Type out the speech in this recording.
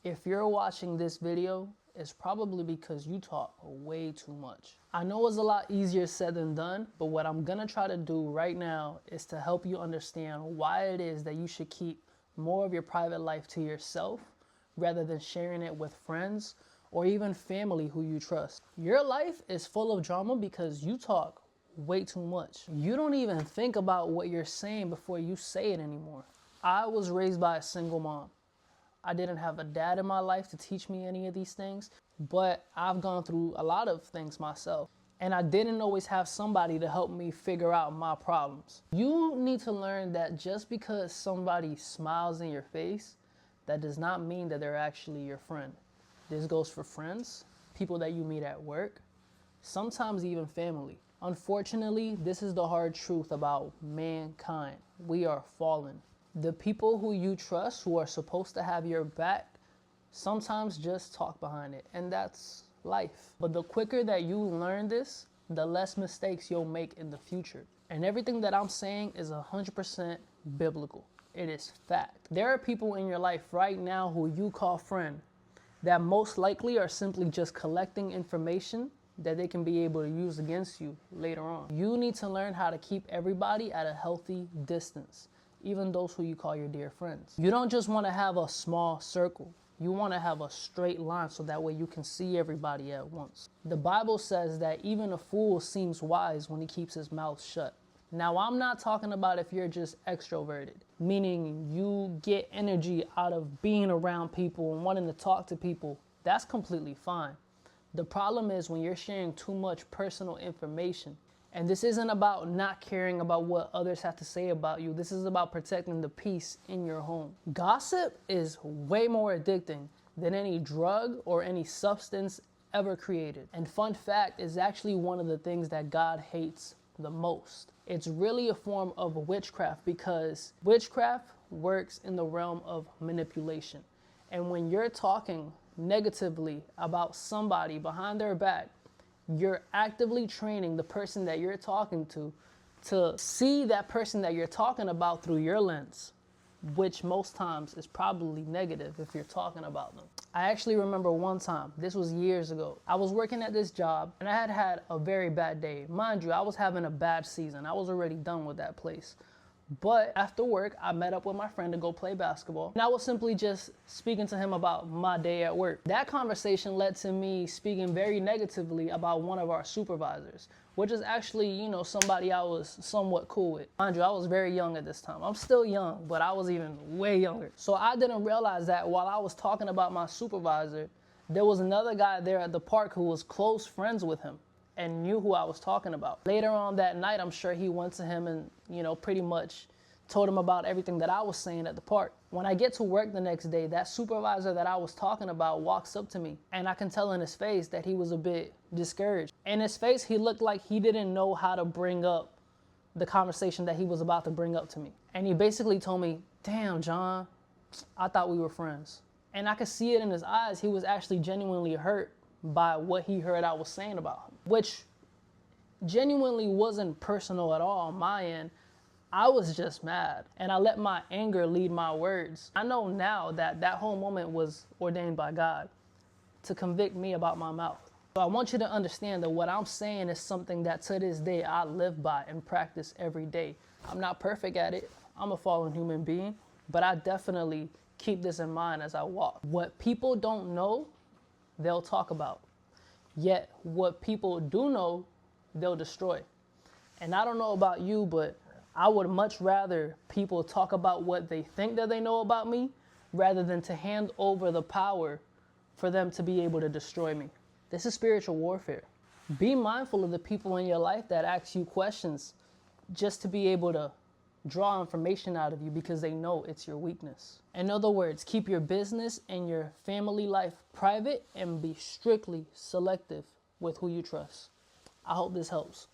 If you're watching this video, it's probably because you talk way too much. I know it's a lot easier said than done, but what I'm gonna try to do right now is to help you understand why it is that you should keep more of your private life to yourself rather than sharing it with friends or even family who you trust. Your life is full of drama because you talk way too much. You don't even think about what you're saying before you say it anymore. I was raised by a single mom. I didn't have a dad in my life to teach me any of these things, but I've gone through a lot of things myself. And I didn't always have somebody to help me figure out my problems. You need to learn that just because somebody smiles in your face, that does not mean that they're actually your friend. This goes for friends, people that you meet at work, sometimes even family. Unfortunately, this is the hard truth about mankind. We are fallen. The people who you trust, who are supposed to have your back, sometimes just talk behind it, and that's life. But the quicker that you learn this, the less mistakes you'll make in the future. And everything that I'm saying is 100% biblical. It is fact. There are people in your life right now who you call friend that most likely are simply just collecting information that they can be able to use against you later on. You need to learn how to keep everybody at a healthy distance, even those who you call your dear friends. You don't just want to have a small circle. You want to have a straight line so that way you can see everybody at once. The Bible says that even a fool seems wise when he keeps his mouth shut. Now, I'm not talking about if you're just extroverted, meaning you get energy out of being around people and wanting to talk to people. That's completely fine. The problem is when you're sharing too much personal information. And this isn't about not caring about what others have to say about you. This is about protecting the peace in your home. Gossip is way more addicting than any drug or any substance ever created. And fun fact, is actually one of the things that God hates the most. It's really a form of witchcraft because witchcraft works in the realm of manipulation. And when you're talking negatively about somebody behind their back, you're actively training the person that you're talking to see that person that you're talking about through your lens, which most times is probably negative if you're talking about them. I actually remember one time, this was years ago, I was working at this job and I had had a very bad day. Mind you, I was having a bad season. I was already done with that place. But after work, I met up with my friend to go play basketball. And I was simply just speaking to him about my day at work. That conversation led to me speaking very negatively about one of our supervisors, which is actually, somebody I was somewhat cool with. Mind you, I was very young at this time. I'm still young, but I was even way younger. So I didn't realize that while I was talking about my supervisor, there was another guy there at the park who was close friends with him and knew who I was talking about. Later on that night, I'm sure he went to him and, pretty much told him about everything that I was saying at the park. When I get to work the next day, that supervisor that I was talking about walks up to me, and I can tell in his face that he was a bit discouraged. In his face, he looked like he didn't know how to bring up the conversation that he was about to bring up to me. And he basically told me, "Damn, John, I thought we were friends." And I could see it in his eyes. He was actually genuinely hurt by what he heard I was saying about him, which genuinely wasn't personal at all on my end. I was just mad, and I let my anger lead my words. I know now that that whole moment was ordained by God to convict me about my mouth. So I want you to understand that what I'm saying is something that to this day I live by and practice every day. I'm not perfect at it. I'm a fallen human being, but I definitely keep this in mind as I walk. What people don't know, they'll talk about. Yet what people do know, they'll destroy. And I don't know about you, but I would much rather people talk about what they think that they know about me rather than to hand over the power for them to be able to destroy me. This is spiritual warfare. Be mindful of the people in your life that ask you questions just to be able to draw information out of you because they know it's your weakness. In other words, keep your business and your family life private and be strictly selective with who you trust. I hope this helps.